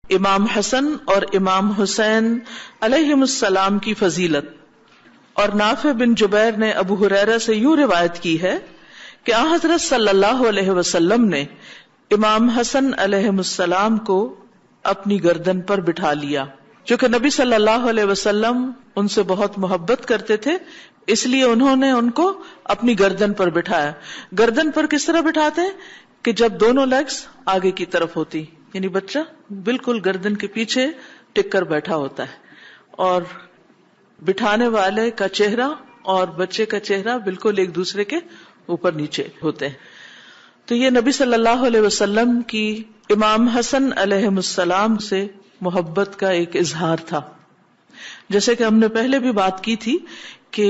امام حسن اور امام حسین علیہم السلام کی فضیلت. اور نافع بن جبیر نے ابو ہریرہ سے یوں روایت کی ہے کہ آن حضرت صلی اللہ علیہ وسلم نے امام حسن علیہ السلام کو اپنی گردن پر بٹھا لیا. چونکہ نبی صلی اللہ علیہ وسلم ان سے بہت محبت کرتے تھے، اس لیے انہوں نے ان کو اپنی گردن پر بٹھایا. گردن پر کس طرح بٹھاتے ہیں کہ جب دونوں لیگز آگے کی طرف ہوتی، یعنی بچہ بالکل گردن کے پیچھے ٹک کر بیٹھا ہوتا ہے اور بٹھانے والے کا چہرہ اور بچے کا چہرہ بالکل ایک دوسرے کے اوپر نیچے ہوتے ہیں. تو یہ نبی صلی اللہ علیہ وسلم کی امام حسن علیہ السلام سے محبت کا ایک اظہار تھا. جیسے کہ ہم نے پہلے بھی بات کی تھی کہ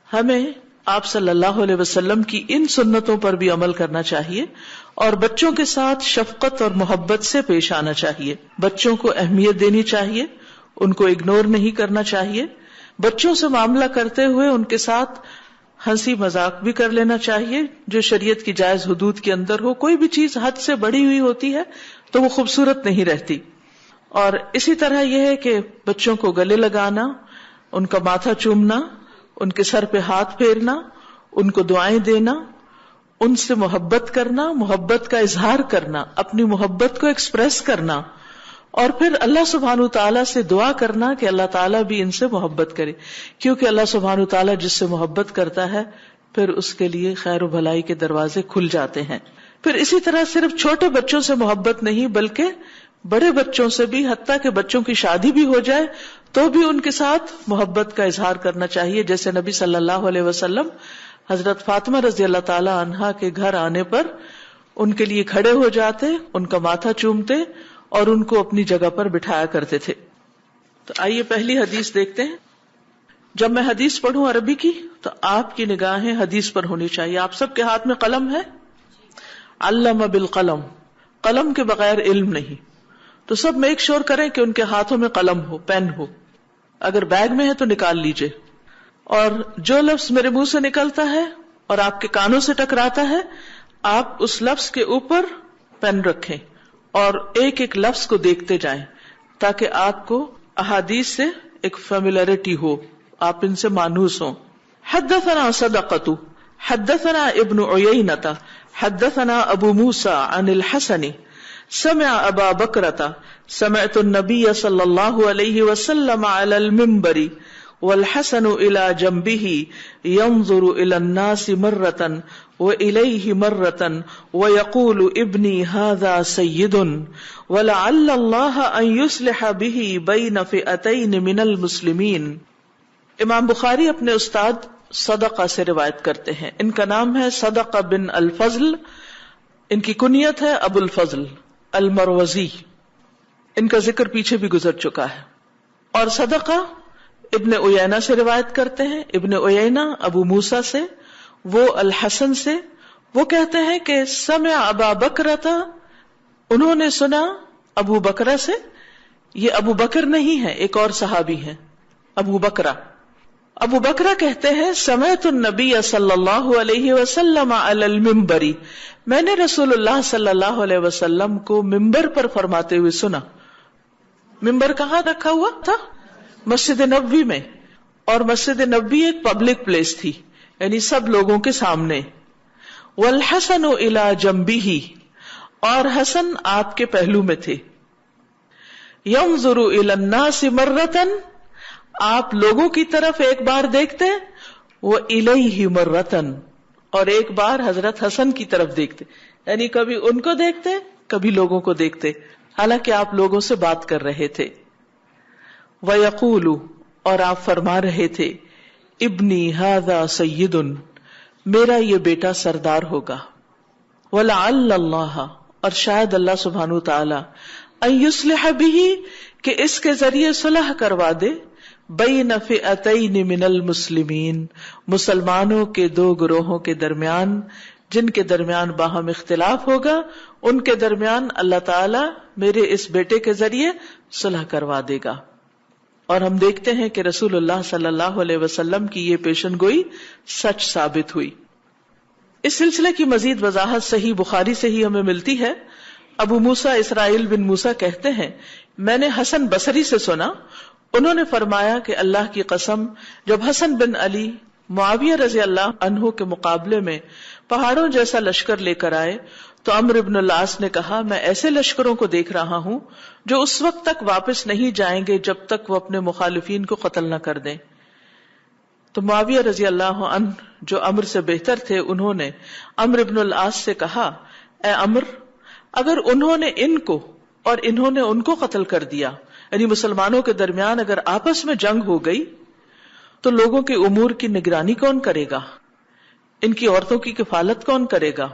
ہمیں آپ صلی اللہ علیہ وسلم کی ان سنتوں پر بھی عمل کرنا چاہیے اور بچوں کے ساتھ شفقت اور محبت سے پیش آنا چاہیے. بچوں کو اہمیت دینی چاہیے، ان کو اگنور نہیں کرنا چاہیے. بچوں سے معاملہ کرتے ہوئے ان کے ساتھ ہنسی مذاق بھی کر لینا چاہیے جو شریعت کی جائز حدود کے اندر ہو. کوئی بھی چیز حد سے بڑی ہوئی ہوتی ہے تو وہ خوبصورت نہیں رہتی. اور اسی طرح یہ ہے کہ بچوں کو گلے لگانا، ان کا ماتھا چومنا، ان کے سر پہ ہاتھ پھیرنا، ان کو دعائیں دینا، ان سے محبت کرنا، محبت کا اظہار کرنا، اپنی محبت کو ایکسپریس کرنا، اور پھر اللہ سبحانہ تعالیٰ سے دعا کرنا کہ اللہ تعالیٰ بھی ان سے محبت کرے. کیونکہ اللہ سبحانہ تعالیٰ جس سے محبت کرتا ہے پھر اس کے لیے خیر و بھلائی کے دروازے کھل جاتے ہیں. پھر اسی طرح صرف چھوٹے بچوں سے محبت نہیں بلکہ بڑے بچوں سے بھی، حتیٰ کہ بچوں کی شادی بھی ہو جائے تو بھی ان کے ساتھ محبت کا اظہار کرنا چاہیے. جیسے نبی صلی اللہ علیہ وسلم حضرت فاطمہ رضی اللہ تعالی عنہا کے گھر آنے پر ان کے لیے کھڑے ہو جاتے، ان کا ماتھا چومتے اور ان کو اپنی جگہ پر بٹھایا کرتے تھے. تو آئیے پہلی حدیث دیکھتے ہیں. جب میں حدیث پڑھوں عربی کی تو آپ کی نگاہیں حدیث پر ہونی چاہیے. آپ سب کے ہاتھ میں قلم ہے؟ علم بالقلم، قلم کے بغیر علم نہیں. تو سب میک شور کریں کہ ان کے ہاتھوں میں قلم ہو، پین ہو. اگر بیگ میں ہے تو نکال لیجئے. اور جو لفظ میرے منہ سے نکلتا ہے اور آپ کے کانوں سے ٹکراتا ہے، آپ اس لفظ کے اوپر پین رکھیں اور ایک ایک لفظ کو دیکھتے جائیں تاکہ آپ کو احادیث سے ایک فیملیرٹی ہو، آپ ان سے مانوس ہوں. حدثنا صدقۃ حدثنا ابن عیینۃ حدثنا ابو موسیٰ عن الحسن سمع ابا بکرۃ سمعت النبی صلی اللہ علیہ وسلم علی المنبر والحسن الى جنبه ينظر الى الناس مرة وإليه مرة ويقول ابني هذا سيد ولعل الله أن يصلح به بين فئتين من المسلمين. امام بخاری اپنے استاد صدقہ سے روایت کرتے ہیں. ان کا نام ہے صدقہ بن الفضل، ان کی کنیت ہے ابو الفضل المروزی. ان کا ذکر پیچھے بھی گزر چکا ہے. اور صدقہ ابن عیینہ سے روایت کرتے ہیں. ابن عیینہ ابو موسیٰ سے، وہ الحسن سے. وہ کہتے ہیں کہ سمع ابا بکرۃ، انہوں نے سنا ابو بکرہ سے. یہ ابو بکر نہیں ہے، ایک اور صحابی ہیں ابو بکرہ. ابو بکرہ کہتے ہیں سمعت النبی صلی اللہ علیہ وسلم علی المنبر، میں نے رسول اللہ صلی اللہ علیہ وسلم کو منبر پر فرماتے ہوئے سنا. منبر کہاں رکھا ہوا تھا؟ مسجد نبوی میں. اور مسجد نبوی ایک پبلک پلیس تھی، یعنی سب لوگوں کے سامنے. والحسن الی جنبہ، اور حسن آپ کے پہلو میں تھے. ینظر الی الناس مرۃ، آپ لوگوں کی طرف ایک بار دیکھتے، وإلیہ مرۃ، اور ایک بار حضرت حسن کی طرف دیکھتے. یعنی کبھی ان کو دیکھتے کبھی لوگوں کو دیکھتے، حالانکہ آپ لوگوں سے بات کر رہے تھے. وَيَقُولُ، اور آپ فرما رہے تھے، ابنی ھذا سید، میرا یہ بیٹا سردار ہوگا. وَلَعَلَّ اللَّهَ، اور شاید اللہ سبحانہ تعالی، ان یصلح بہ، کہ اس کے ذریعے صلح کروا دے، بین فئتین من المسلمین، مسلمانوں کے دو گروہوں کے درمیان، جن کے درمیان باہم اختلاف ہوگا، ان کے درمیان اللہ تعالی میرے اس بیٹے کے ذریعے صلح کروا دے گا. اور ہم دیکھتے ہیں کہ رسول اللہ صلی اللہ علیہ وسلم کی یہ پیشن گوئی سچ ثابت ہوئی. اس سلسلے کی مزید وضاحت صحیح بخاری سے ہی ہمیں ملتی ہے. ابو موسیٰ اسرائیل بن موسیٰ کہتے ہیں میں نے حسن بصری سے سنا، انہوں نے فرمایا کہ اللہ کی قسم، جب حسن بن علی معاویہ رضی اللہ عنہ کے مقابلے میں پہاڑوں جیسا لشکر لے کر آئے تو عمرو بن العاص نے کہا، میں ایسے لشکروں کو دیکھ رہا ہوں جو اس وقت تک واپس نہیں جائیں گے جب تک وہ اپنے مخالفین کو قتل نہ کر دیں۔ تو معاویہ رضی اللہ عنہ جو عمرو سے بہتر تھے، انہوں نے عمرو بن العاص سے کہا، اے عمرو، اگر انہوں نے ان کو اور انہوں نے ان کو قتل کر دیا، یعنی مسلمانوں کے درمیان اگر آپس میں جنگ ہو گئی تو لوگوں کے امور کی نگرانی کون کرے گا؟ ان کی عورتوں کی کفالت کون کرے گا؟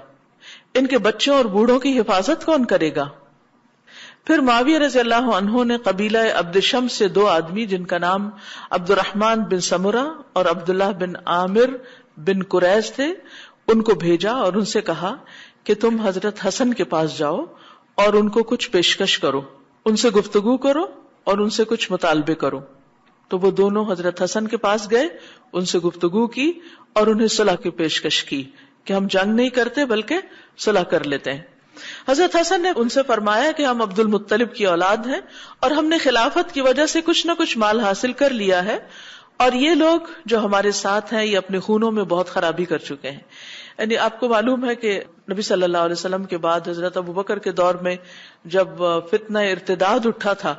ان کے بچوں اور بوڑھوں کی حفاظت کون کرے گا؟ پھر معاویہ رضی اللہ عنہ نے قبیلہ عبد شمس سے 2 آدمی جن کا نام عبد الرحمن بن سمرہ اور عبداللہ بن عامر بن قریظ تھے، ان کو بھیجا اور ان سے کہا کہ تم حضرت حسن کے پاس جاؤ اور ان کو کچھ پیشکش کرو، ان سے گفتگو کرو اور ان سے کچھ مطالبے کرو۔ تو وہ دونوں حضرت حسن کے پاس گئے، ان سے گفتگو کی اور انہیں صلح کی پیشکش کی کہ ہم جنگ نہیں کرتے بلکہ صلح کر لیتے ہیں۔ حضرت حسن نے ان سے فرمایا کہ ہم عبد المطلب کی اولاد ہیں اور ہم نے خلافت کی وجہ سے کچھ نہ کچھ مال حاصل کر لیا ہے، اور یہ لوگ جو ہمارے ساتھ ہیں یہ اپنے خونوں میں بہت خرابی کر چکے ہیں۔ یعنی آپ کو معلوم ہے کہ نبی صلی اللہ علیہ وسلم کے بعد حضرت ابوبکر کے دور میں جب فتنہ ارتداد اٹھا تھا،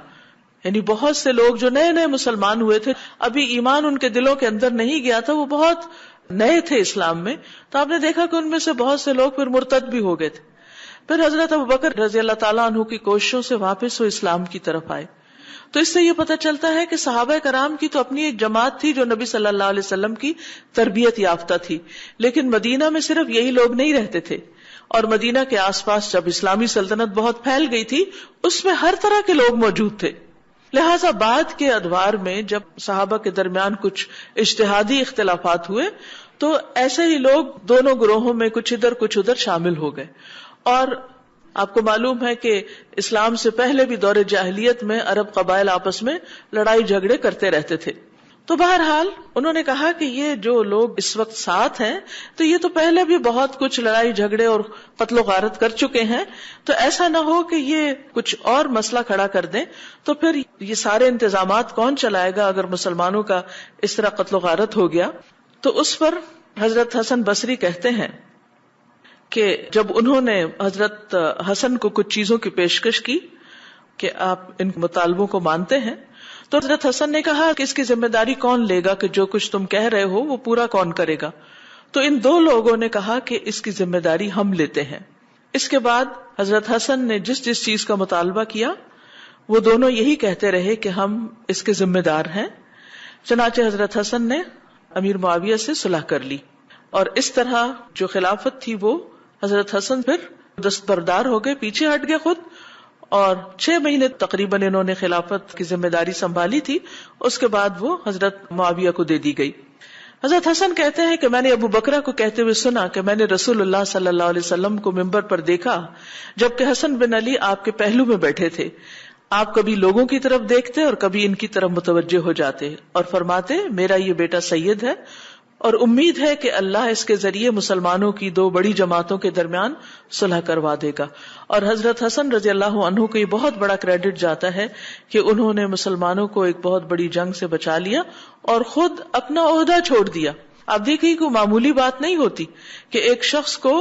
یعنی بہت سے لوگ جو نئے نئے مسلمان ہوئے تھے، ابھی ایمان ان کے دلوں کے اندر نہیں گیا تھا، وہ بہت نئے تھے اسلام میں، تو آپ نے دیکھا کہ ان میں سے بہت سے لوگ پھر مرتد بھی ہو گئے تھے۔ پھر حضرت ابوبکر رضی اللہ تعالیٰ عنہ کی کوششوں سے واپس وہ اسلام کی طرف آئے۔ تو اس سے یہ پتہ چلتا ہے کہ صحابہ کرام کی تو اپنی ایک جماعت تھی جو نبی صلی اللہ علیہ وسلم کی تربیت یافتہ تھی، لیکن مدینہ میں صرف یہی لوگ نہیں رہتے تھے، اور مدینہ کے آس پاس جب اسلامی سلطنت بہت پھیل گئی تھی اس میں ہر طرح کے لوگ موجود تھے۔ لہٰذا بعد کے ادوار میں جب صحابہ کے درمیان کچھ اجتہادی اختلافات ہوئے تو ایسے ہی لوگ دونوں گروہوں میں کچھ ادھر کچھ ادھر شامل ہو گئے۔ اور آپ کو معلوم ہے کہ اسلام سے پہلے بھی دور جاہلیت میں عرب قبائل آپس میں لڑائی جھگڑے کرتے رہتے تھے۔ تو بہرحال انہوں نے کہا کہ یہ جو لوگ اس وقت ساتھ ہیں تو یہ تو پہلے بھی بہت کچھ لڑائی جھگڑے اور قتل و غارت کر چکے ہیں، تو ایسا نہ ہو کہ یہ کچھ اور مسئلہ کھڑا کر دیں، تو پھر یہ سارے انتظامات کون چلائے گا اگر مسلمانوں کا اس طرح قتل و غارت ہو گیا۔ تو اس پر حضرت حسن بصری کہتے ہیں کہ جب انہوں نے حضرت حسن کو کچھ چیزوں کی پیشکش کی کہ آپ ان مطالبوں کو مانتے ہیں، تو حضرت حسن نے کہا کہ اس کی ذمہ داری کون لے گا کہ جو کچھ تم کہہ رہے ہو وہ پورا کون کرے گا؟ تو ان 2 لوگوں نے کہا کہ اس کی ذمہ داری ہم لیتے ہیں۔ اس کے بعد حضرت حسن نے جس جس چیز کا مطالبہ کیا وہ دونوں یہی کہتے رہے کہ ہم اس کے ذمہ دار ہیں۔ چنانچہ حضرت حسن نے امیر معاویہ سے صلح کر لی، اور اس طرح جو خلافت تھی وہ حضرت حسن پھر دستبردار ہو گئے، پیچھے ہٹ گئے خود، اور 6 مہینے تقریباً انہوں نے خلافت کی ذمہ داری سنبھالی تھی۔ اس کے بعد وہ حضرت معاویہ کو دے دی گئی۔ حضرت حسن کہتے ہیں کہ میں نے ابو بکرہ کو کہتے ہوئے سنا کہ میں نے رسول اللہ صلی اللہ علیہ وسلم کو ممبر پر دیکھا جبکہ حسن بن علی آپ کے پہلو میں بیٹھے تھے۔ آپ کبھی لوگوں کی طرف دیکھتے اور کبھی ان کی طرف متوجہ ہو جاتے اور فرماتے، میرا یہ بیٹا سید ہے اور امید ہے کہ اللہ اس کے ذریعے مسلمانوں کی 2 بڑی جماعتوں کے درمیان صلح کروا دے گا۔ اور حضرت حسن رضی اللہ عنہ کو یہ بہت بڑا کریڈٹ جاتا ہے کہ انہوں نے مسلمانوں کو ایک بہت بڑی جنگ سے بچا لیا اور خود اپنا عہدہ چھوڑ دیا۔ آپ دیکھیں کوئی معمولی بات نہیں ہوتی کہ ایک شخص کو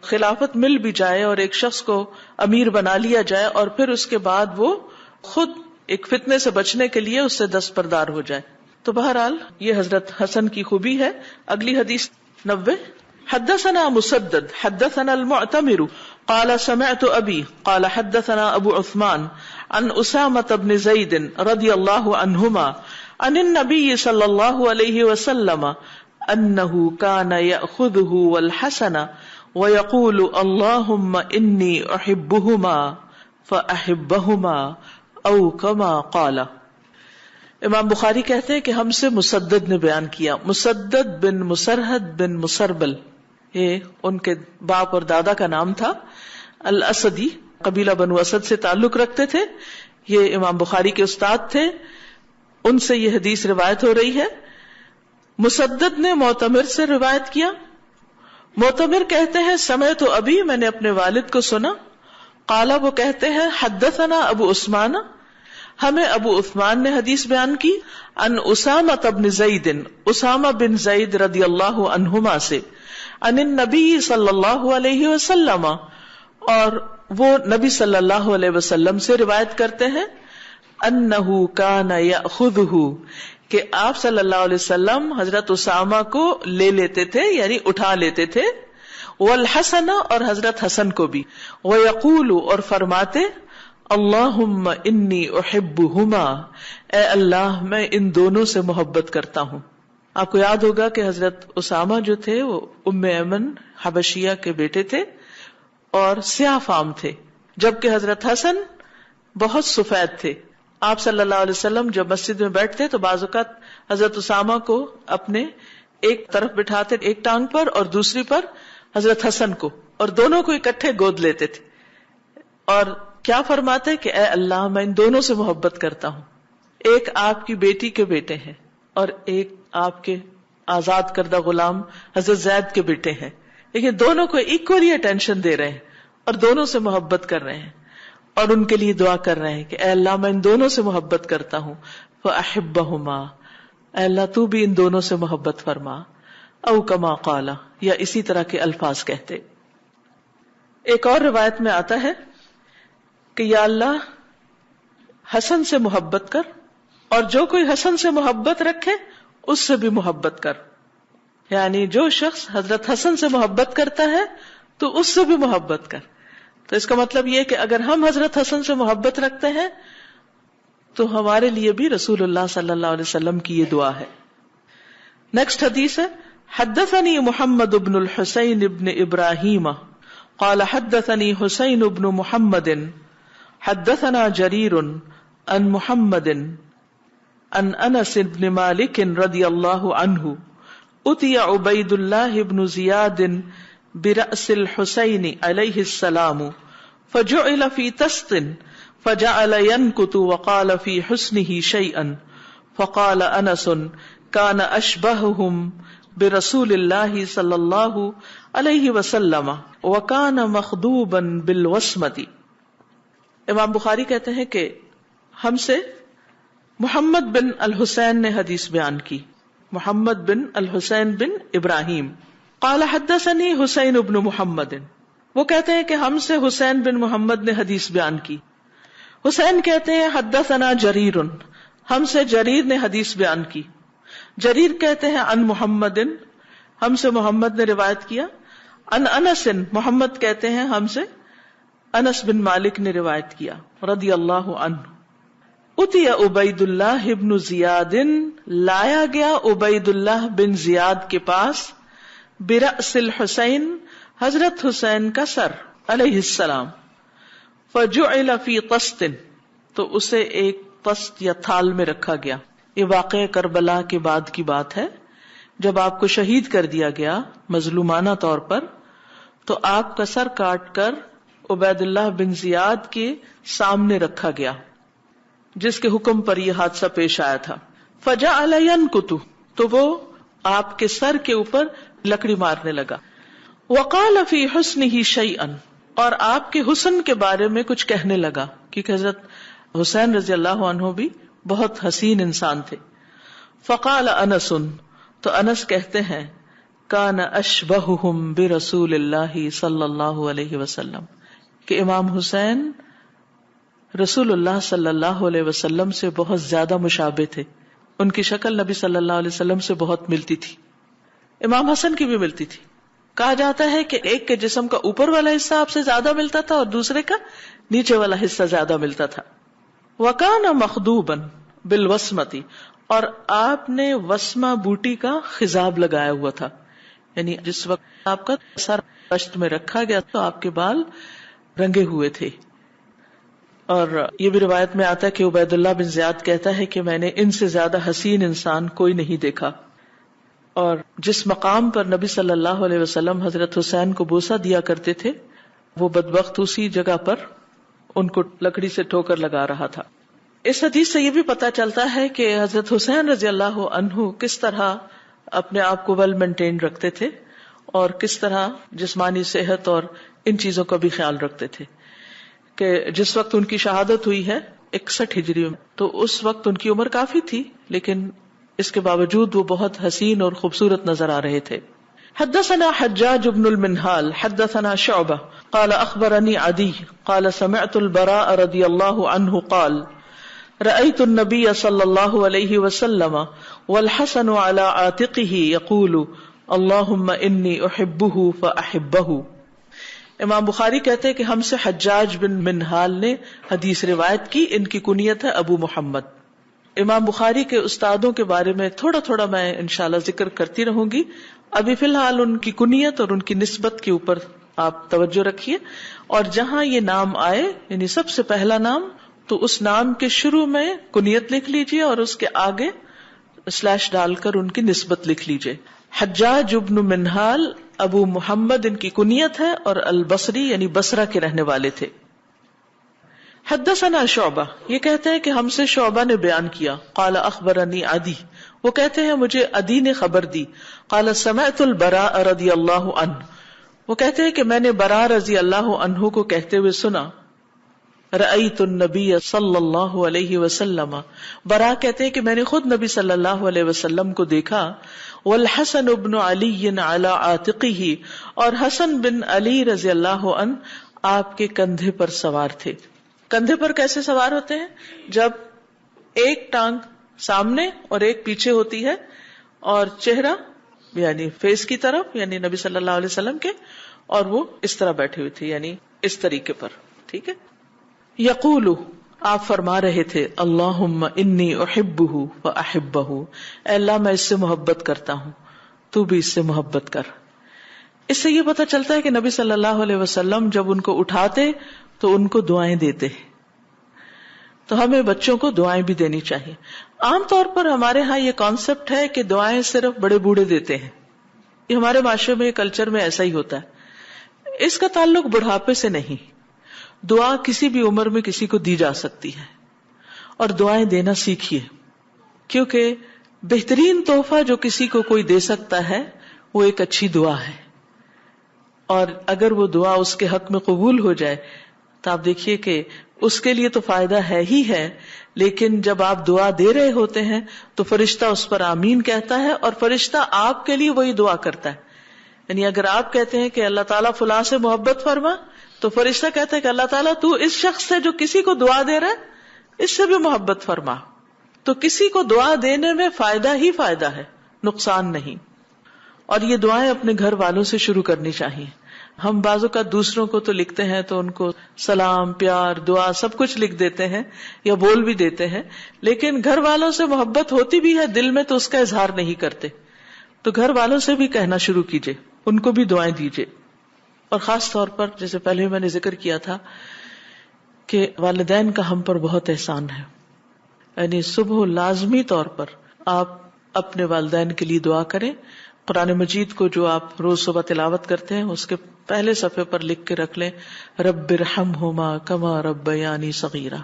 خلافت مل بھی جائے اور ایک شخص کو امیر بنا لیا جائے اور پھر اس کے بعد وہ خود ایک فتنے سے بچنے کے لیے اس سے دستبردار ہو جائے۔ تو بہرحال یہ حضرت حسن کی خوبی ہے۔ اگلی حدیث 90 حدثنا مسدد حدثنا المعتمر قال سمعت ابي قال حدثنا ابو عثمان عن اسامة بن زيد رضي الله عنهما عن النبي صلى الله عليه وسلم انه كان يأخذه والحسن ويقول اللهم اني احبهما فاحبهما او كما قال۔ امام بخاری کہتے ہیں کہ ہم سے مسدد نے بیان کیا، مسدد بن مسرحد بن مسربل، یہ ان کے باپ اور دادا کا نام تھا، الاسدی، قبیلہ بنو اسد سے تعلق رکھتے تھے، یہ امام بخاری کے استاد تھے، ان سے یہ حدیث روایت ہو رہی ہے۔ مسدد نے معتمر سے روایت کیا، معتمر کہتے ہیں سمعت ابی، میں نے اپنے والد کو سنا، قالا وہ کہتے ہیں حدثنا ابو عثمان، ہمیں ابو عثمان نے حدیث بیان کی ان اسامہ بن زید، اسامہ بن زید رضی اللہ عنہما سے، ان النبی صلی اللہ علیہ وسلم، اور وہ نبی صلی اللہ علیہ وسلم سے روایت کرتے ہیں، انہ کان یاخذہ، کہ آپ صلی اللہ علیہ وسلم حضرت اسامہ کو لے لیتے تھے، یعنی اٹھا لیتے تھے، والحسن، اور حضرت حسن کو بھی، ویقول، اور فرماتے، اللہم انی احبہما، اے اللہ میں ان دونوں سے محبت کرتا ہوں۔ آپ کو یاد ہوگا کہ حضرت اسامہ جو تھے وہ ام ایمن حبشیہ کے بیٹے تھے اور سیاہ فام تھے، جبکہ حضرت حسن بہت سفید تھے۔ آپ صلی اللہ علیہ وسلم جب مسجد میں بیٹھتے تو بعض اوقات حضرت اسامہ کو اپنے ایک طرف بٹھاتے، ایک ٹانگ پر اور دوسری پر حضرت حسن کو، اور دونوں کو اکٹھے گود لیتے تھے، اور کیا فرماتے کہ اے اللہ میں ان دونوں سے محبت کرتا ہوں، ایک آپ کی بیٹی کے بیٹے ہیں اور ایک آپ کے آزاد کردہ غلام حضرت زید کے بیٹے ہیں، لیکن دونوں کو ایکولی اٹینشن دے رہے ہیں اور دونوں سے محبت کر رہے ہیں، اور ان کے لیے دعا کر رہے ہیں کہ اے اللہ میں ان دونوں سے محبت کرتا ہوں، فاحبہما، اے اللہ تو بھی ان دونوں سے محبت فرما، او کما قالا، یا اسی طرح کے الفاظ کہتے۔ ایک اور روایت میں آتا ہے کہ یا اللہ حسن سے محبت کر، اور جو کوئی حسن سے محبت رکھے اس سے بھی محبت کر، یعنی جو شخص حضرت حسن سے محبت کرتا ہے تو اس سے بھی محبت کر۔ تو اس کا مطلب یہ کہ اگر ہم حضرت حسن سے محبت رکھتے ہیں تو ہمارے لیے بھی رسول اللہ صلی اللہ علیہ وسلم کی یہ دعا ہے۔ نیکسٹ حدیث ہے، حدثنی محمد بن الحسین بن ابراہیم قال حدثنی حسین بن محمد حدثنا جریر عن محمد عن انس بن مالک رضی اللہ عنہ اتي عبید اللہ بن زیاد برأس الحسین علیہ السلام فجعل في تست فجعل ينكت وقال في حسنه شيئا فقال انس كان اشبههم برسول اللہ صلی اللہ علیہ وسلم وكان مخضوبا بالوسمة۔ امام بخاری کہتے ہیں کہ ہم سے محمد بن الحسین نے حدیث بیان کی، محمد بن الحسین بن ابراہیم، قال حدثنی حسین بن محمد، وہ کہتے ہیں کہ ہم سے حسین بن محمد نے حدیث بیان کی۔ حسین کہتے ہیں حدثنا جریر، ہم سے جریر نے حدیث بیان کی۔ جریر کہتے ہیں عن محمد، ہم سے محمد نے روایت کیا۔ عن انس، محمد کہتے ہیں ہم سے انس بن مالک نے روایت کیا رضی اللہ عنہ۔ اتیا عبید اللہ بن زیاد، لایا گیا عبید اللہ بن زیاد کے پاس، برأس الحسین، حضرت حسین کا سر علیہ السلام، فجعل فی طست، تو اسے ایک طست یا تھال میں رکھا گیا۔ یہ واقعہ کربلا کے بعد کی بات ہے، جب آپ کو شہید کر دیا گیا مظلومانہ طور پر، تو آپ کا سر کاٹ کر عبید اللہ بن زیاد کے سامنے رکھا گیا، جس کے حکم پر یہ حادثہ پیش آیا تھا۔ فجعل ينكت، تو وہ آپ کے سر کے اوپر لکڑی مارنے لگا۔ وقال فی حسنہ شیئا، اور آپ کے حسن کے بارے میں کچھ کہنے لگا، کیونکہ حضرت حسین رضی اللہ عنہ بھی بہت حسین انسان تھے۔ فقال انس، تو انس کہتے ہیں کان اشبہہم برسول اللہ صلی اللہ علیہ وسلم، کہ امام حسین رسول اللہ صلی اللہ علیہ وسلم سے بہت زیادہ مشابہ تھے، ان کی شکل نبی صلی اللہ علیہ وسلم سے بہت ملتی تھی، امام حسن کی بھی ملتی تھی۔ کہا جاتا ہے کہ ایک کے جسم کا اوپر والا حصہ آپ سے زیادہ ملتا تھا اور دوسرے کا نیچے والا حصہ زیادہ ملتا تھا۔ وَكَانَ مَخْضُوبًا بِالْوَسْمَةِ، اور آپ نے وسمہ بوٹی کا خضاب لگایا ہوا تھا، یعنی جس وقت آپ کا سر دشت میں رکھا گیا تو آپ کے بال رنگے ہوئے تھے۔ اور یہ بھی روایت میں آتا ہے کہ عبید اللہ بن زیاد کہتا ہے کہ میں نے ان سے زیادہ حسین انسان کوئی نہیں دیکھا، اور جس مقام پر نبی صلی اللہ علیہ وسلم حضرت حسین کو بوسہ دیا کرتے تھے، وہ بدبخت اسی جگہ پر ان کو لکڑی سے ٹھوکر لگا رہا تھا۔ اس حدیث سے یہ بھی پتہ چلتا ہے کہ حضرت حسین رضی اللہ عنہ کس طرح اپنے آپ کو ویل مینٹین رکھتے تھے اور کس طرح جسمانی صحت اور ان چیزوں کا بھی خیال رکھتے تھے، کہ جس وقت ان کی شہادت ہوئی ہے 61 ہجری میں. تو اس وقت ان کی عمر کافی تھی، لیکن اس کے باوجود وہ بہت حسین اور خوبصورت نظر آ رہے تھے. حدثنا حجاج بن المنہال حدثنا شعبہ قال اخبرنی عدی قال سمعت البراء رضی اللہ عنہ قال رأيت النبي صلی اللہ علیہ وسلم والحسن على عاتقه يقول اللهم انی احبه فاحبه. امام بخاری کہتے ہیں کہ ہم سے حجاج بن منہال نے حدیث روایت کی، ان کی کنیت ہے ابو محمد. امام بخاری کے استادوں کے بارے میں تھوڑا تھوڑا میں انشاءاللہ ذکر کرتی رہوں گی. ابھی فی الحال ان کی کنیت اور ان کی نسبت کے اوپر آپ توجہ رکھیے، اور جہاں یہ نام آئے یعنی سب سے پہلا نام، تو اس نام کے شروع میں کنیت لکھ لیجئے اور اس کے آگے سلیش ڈال کر ان کی نسبت لکھ لیجئے. حجاج ابن منہال ابو محمد ان کی کنیت ہے، اور البصری یعنی بصرہ کے رہنے والے تھے. حدثنا شعبہ، یہ کہتے ہیں کہ ہم سے شعبہ نے بیان کیا. قال اخبرنی عدی، وہ کہتے ہیں مجھے عدی نے خبر دی. قال سمعت البراء رضی اللہ عنہ، وہ کہتے ہیں کہ میں نے براء رضی اللہ عنہ کو کہتے ہوئے سنا. رأیت النبی صلی اللہ علیہ وسلم، براء کہتے ہیں کہ میں نے خود نبی صلی اللہ علیہ وسلم کو دیکھا. والحسن بن علی علی عاتقہ، اور حسن بن علی رضی اللہ عنہ آپ کے کندھے پر سوار تھے. کندھے پر کیسے سوار ہوتے ہیں؟ جب ایک ٹانگ سامنے اور ایک پیچھے ہوتی ہے، اور چہرہ یعنی فیس کی طرف یعنی نبی صلی اللہ علیہ وسلم کے، اور وہ اس طرح بیٹھے ہوئے تھے یعنی اس طریقے پر. ٹھیک ہے. یقول، آپ فرما رہے تھے اللہم انی احبہ واحبہ، اے اللہ میں اس سے محبت کرتا ہوں، تو بھی اس سے محبت کر. اس سے یہ پتہ چلتا ہے کہ نبی صلی اللہ علیہ وسلم جب ان کو اٹھاتے تو ان کو دعائیں دیتے. تو ہمیں بچوں کو دعائیں بھی دینی چاہیے. عام طور پر ہمارے ہاں یہ کانسیپٹ ہے کہ دعائیں صرف بڑے بوڑھے دیتے ہیں. یہ ہمارے معاشرے میں کلچر میں ایسا ہی ہوتا ہے. اس کا تعلق بڑھاپے سے نہیں. دعا کسی بھی عمر میں کسی کو دی جا سکتی ہے، اور دعائیں دینا سیکھیے، کیونکہ بہترین تحفہ جو کسی کو کوئی دے سکتا ہے وہ ایک اچھی دعا ہے. اور اگر وہ دعا اس کے حق میں قبول ہو جائے تو آپ دیکھیے کہ اس کے لیے تو فائدہ ہے ہی ہے، لیکن جب آپ دعا دے رہے ہوتے ہیں تو فرشتہ اس پر آمین کہتا ہے، اور فرشتہ آپ کے لیے وہی دعا کرتا ہے. یعنی اگر آپ کہتے ہیں کہ اللہ تعالیٰ فلاں سے محبت فرما، تو فرشتہ کہتا ہے کہ اللہ تعالیٰ تو اس شخص سے جو کسی کو دعا دے رہا ہے اس سے بھی محبت فرما. تو کسی کو دعا دینے میں فائدہ ہی فائدہ ہے، نقصان نہیں. اور یہ دعائیں اپنے گھر والوں سے شروع کرنی چاہیے. ہم بعضوں کا دوسروں کو تو لکھتے ہیں تو ان کو سلام، پیار، دعا سب کچھ لکھ دیتے ہیں یا بول بھی دیتے ہیں، لیکن گھر والوں سے محبت ہوتی بھی ہے دل میں تو اس کا اظہار نہیں کرتے. تو گھر والوں سے بھی کہنا شروع کیجئے، ان کو بھی دعائیں دیجئے. اور خاص طور پر جیسے پہلے میں نے ذکر کیا تھا کہ والدین کا ہم پر بہت احسان ہے. یعنی صبح لازمی طور پر آپ اپنے والدین کے لیے دعا کریں. قرآن مجید کو جو آپ روز صبح تلاوت کرتے ہیں اس کے پہلے صفحے پر لکھ کے رکھ لیں رب ارحمہما کما ربیانی صغیرا.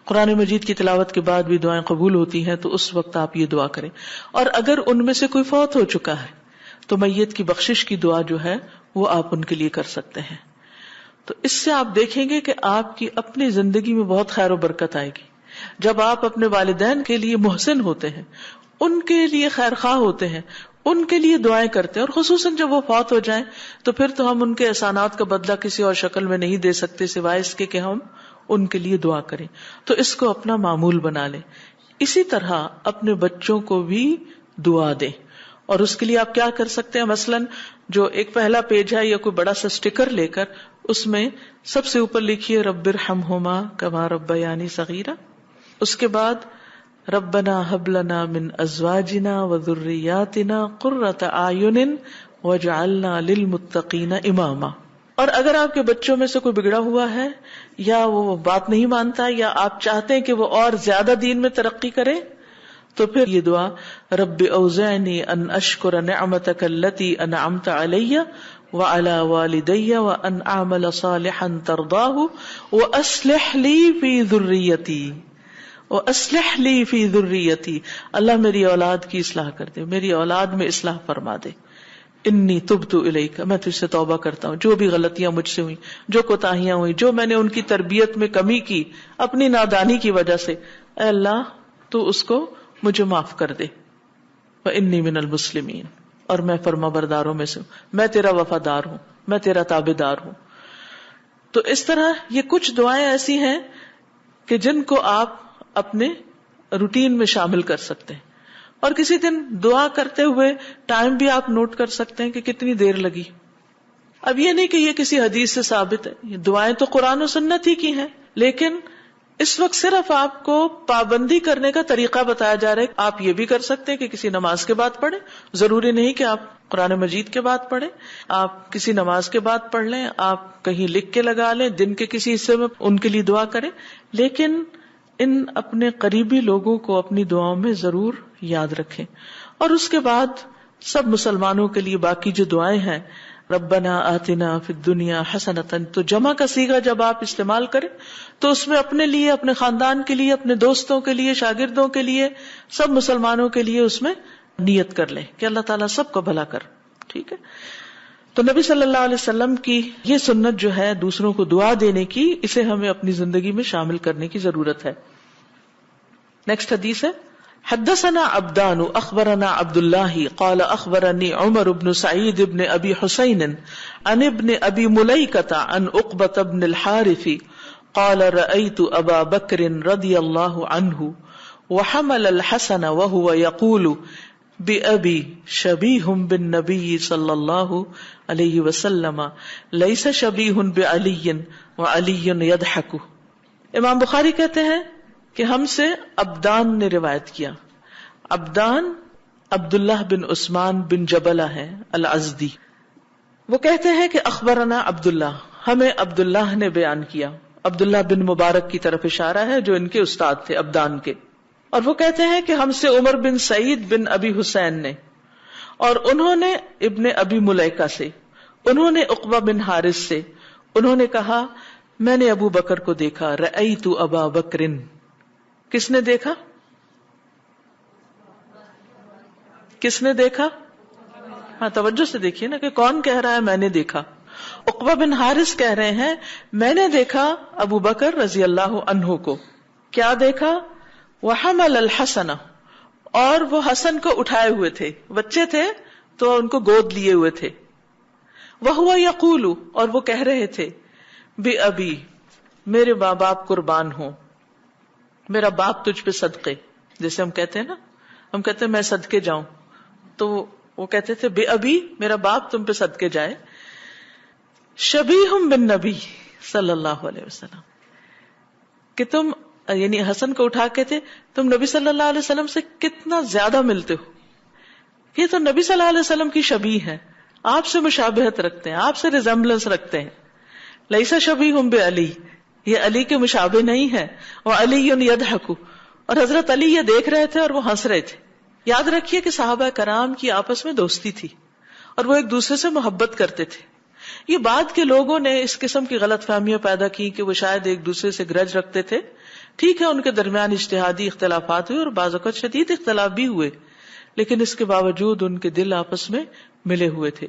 قرآن مجید کی تلاوت کے بعد بھی دعائیں قبول ہوتی ہیں، تو اس وقت آپ یہ دعا کریں. اور اگر ان میں سے کوئی فوت ہو چکا ہے تو میت کی بخشش کی دعا جو ہے وہ آپ ان کے لیے کر سکتے ہیں. تو اس سے آپ دیکھیں گے کہ آپ کی اپنی زندگی میں بہت خیر و برکت آئے گی. جب آپ اپنے والدین کے لیے محسن ہوتے ہیں، ان کے لیے خیر خواہ ہوتے ہیں، ان کے لیے دعائیں کرتے ہیں، اور خصوصاً جب وہ فوت ہو جائیں تو پھر تو ہم ان کے احسانات کا بدلہ کسی اور شکل میں نہیں دے سکتے سوائے اس کے کہ ہم ان کے لیے دعا کریں. تو اس کو اپنا معمول بنا لیں. اسی طرح اپنے بچوں کو بھی دعا دیں. اور اس کے لیے آپ کیا کر سکتے ہیں؟ مثلاً جو ایک پہلا پیج ہے یا کوئی بڑا سا اسٹیکر لے کر اس میں سب سے اوپر لکھیے رب ارحمہما کما ربیانی صغیرا. اس کے بعد ربنا ہب لنا من ازواجنا وذریاتنا قرۃ اعین واجعلنا للمتقین اماما. اور اگر آپ کے بچوں میں سے کوئی بگڑا ہوا ہے یا وہ بات نہیں مانتا یا آپ چاہتے ہیں کہ وہ اور زیادہ دین میں ترقی کرے، تو پھر یہ دعا رب اوزعنی ان اشکر نعمتک التی انعمت علی وعلی والدی وان اعمل صالحا ترضاہ واصلح لی فی ذریتی وَأَصْلِحْ لِي فِي ذُرِّيَّتِي. اللہ میری اولاد کی اصلاح کر دے، میری اولاد میں اصلاح فرما دے. انی تبت الیک، میں تجھ سے توبہ کرتا ہوں، جو بھی غلطیاں مجھ سے ہوئی، جو کوتاہیاں ہوئی، جو میں نے ان کی تربیت میں کمی کی اپنی نادانی کی وجہ سے، اے اللہ تو اس کو مجھے معاف کر دے. وانی من المسلمین، اور میں فرما برداروں میں سے ہوں، میں تیرا وفادار ہوں، میں تیرا تابعدار ہوں. تو اس طرح یہ کچھ دعائیں ایسی ہیں کہ جن کو آپ اپنے روٹین میں شامل کر سکتے ہیں، اور کسی دن دعا کرتے ہوئے ٹائم بھی آپ نوٹ کر سکتے ہیں کہ کتنی دیر لگی. اب یہ نہیں کہ یہ کسی حدیث سے ثابت ہے، یہ دعائیں تو قرآن و سنت ہی کی ہیں، لیکن اس وقت صرف آپ کو پابندی کرنے کا طریقہ بتایا جا رہا ہے. آپ یہ بھی کر سکتے ہیں کہ کسی نماز کے بعد پڑھیں، ضروری نہیں کہ آپ قرآن مجید کے بعد پڑھیں، آپ کسی نماز کے بعد پڑھ لیں، آپ کہیں لکھ کے لگا لیں، دن کے کسی حصے میں ان کے لیے دعا کریں، لیکن ان اپنے قریبی لوگوں کو اپنی دعاؤں میں ضرور یاد رکھیں. اور اس کے بعد سب مسلمانوں کے لیے باقی جو دعائیں ہیں، ربنا آتنا فی الدنیا حسنۃ، تو جمع کا صیغہ جب آپ استعمال کریں تو اس میں اپنے لیے، اپنے خاندان کے لیے، اپنے دوستوں کے لیے، شاگردوں کے لیے، سب مسلمانوں کے لیے اس میں نیت کر لیں کہ اللہ تعالیٰ سب کو بھلا کر. ٹھیک ہے. تو نبی صلی اللہ علیہ وسلم کی یہ سنت جو ہے دوسروں کو دعا دینے کی، اسے ہمیں اپنی زندگی میں شامل کرنے کی ضرورت ہے. نیکسٹ حدیث ہے، حدثنا عبدان اخبرنا عبد اللہ قال اخبرني عمر بن سعید بن ابی حسین عن ابن ابی ملیکۃ عن عقبۃ بن الحارث قال رأيت ابا بکر رضی اللہ عنہ وحمل الحسن وهو يقول بأبی شبیہ بالنبی صلی اللہ علیہ وسلم لیس شبیہ بعلی وعلی یضحک. امام بخاری کہتے ہیں کہ ہم سے عبدان نے روایت کیا. عبدان عبداللہ بن عثمان بن جبلہ ہے الازدی. وہ کہتے ہیں کہ اخبرنا عبداللہ، ہمیں عبداللہ نے بیان کیا. عبداللہ بن مبارک کی طرف اشارہ ہے جو ان کے استاد تھے عبدان کے. اور وہ کہتے ہیں کہ ہم سے عمر بن سعید بن ابی حسین نے، اور انہوں نے ابن ابی ملیکہ سے، انہوں نے عقبہ بن حارث سے، انہوں نے کہا میں نے ابو بکر کو دیکھا. رأیت ابا بکرن، کس نے دیکھا؟ کس نے دیکھا؟ ہاں توجہ سے دیکھیے نا کہ کون کہہ رہا ہے میں نے دیکھا. عقبہ بن حارث کہہ رہے ہیں میں نے دیکھا ابو بکر رضی اللہ عنہ کو. کیا دیکھا؟ وحمل الحسن، اور وہ حسن کو اٹھائے ہوئے تھے، بچے تھے تو ان کو گود لیے ہوئے تھے. وہو یقول، اور وہ کہہ رہے تھے بی ابی، میرے ماں باپ قربان ہوں، میرا باپ تجھ پہ صدقے. جیسے ہم کہتے ہیں نا، ہم کہتے ہیں میں صدقے جاؤں، تو وہ کہتے تھے بے ابی، میرا باپ تم پہ صدقے جائے. شبیہ بالنبی صلی اللہ علیہ وسلم، کہ تم، یعنی حسن کو اٹھا کے تھے، تم نبی صلی اللہ علیہ وسلم سے کتنا زیادہ ملتے ہو. یہ تو نبی صلی اللہ علیہ وسلم کی شبیہ ہے، آپ سے مشابہت رکھتے ہیں، آپ سے ریزمبلنس رکھتے ہیں. لیسا شبیہ بعلی، یہ علی کے مشابہ نہیں ہے. وعلی یضحک، اور حضرت علی یہ دیکھ رہے تھے اور وہ ہنس رہے تھے. یاد رکھیے کہ صحابہ کرام کی آپس میں دوستی تھی اور وہ ایک دوسرے سے محبت کرتے تھے. یہ بعد کے لوگوں نے اس قسم کی غلط فہمیاں پیدا کی کہ وہ شاید ایک دوسرے سے گرج رکھتے تھے. ٹھیک ہے ان کے درمیان اجتہادی اختلافات ہوئے اور بعض اوقات شدید اختلاف بھی ہوئے، لیکن اس کے باوجود ان کے دل آپس میں ملے ہوئے تھے.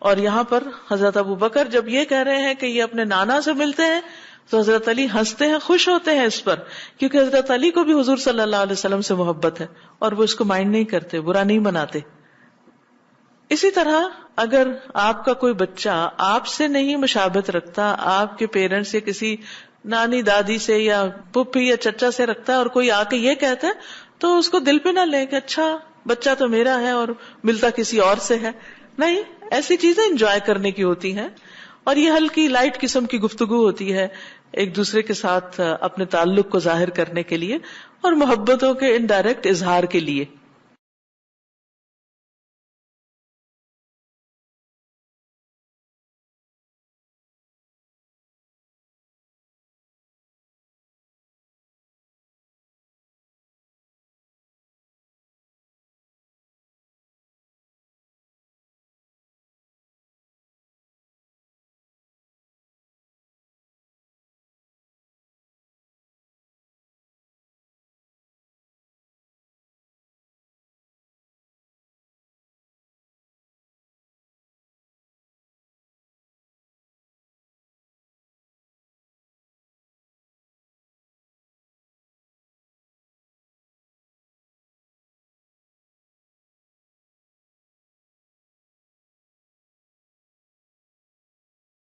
اور یہاں پر حضرت ابو بکر جب یہ کہہ رہے ہیں کہ یہ اپنے نانا سے ملتے ہیں تو حضرت علی ہنستے ہیں، خوش ہوتے ہیں اس پر، کیونکہ حضرت علی کو بھی حضور صلی اللہ علیہ وسلم سے محبت ہے اور وہ اس کو مائنڈ نہیں کرتے، برا نہیں مناتے. اسی طرح اگر آپ کا کوئی بچہ آپ سے نہیں مشابہت رکھتا، آپ کے پیرنٹس یا کسی نانی دادی سے یا پھپھی یا چچا سے رکھتا ہے اور کوئی آ کے یہ کہتا ہے تو اس کو دل پہ نہ لے کہ اچھا بچہ تو میرا ہے اور ملتا کسی اور سے ہے. نہیں، ایسی چیزیں انجوائے کرنے کی ہوتی ہیں اور یہ ہلکی لائٹ قسم کی گفتگو ہوتی ہے ایک دوسرے کے ساتھ اپنے تعلق کو ظاہر کرنے کے لیے اور محبتوں کے انڈائریکٹ اظہار کے لیے.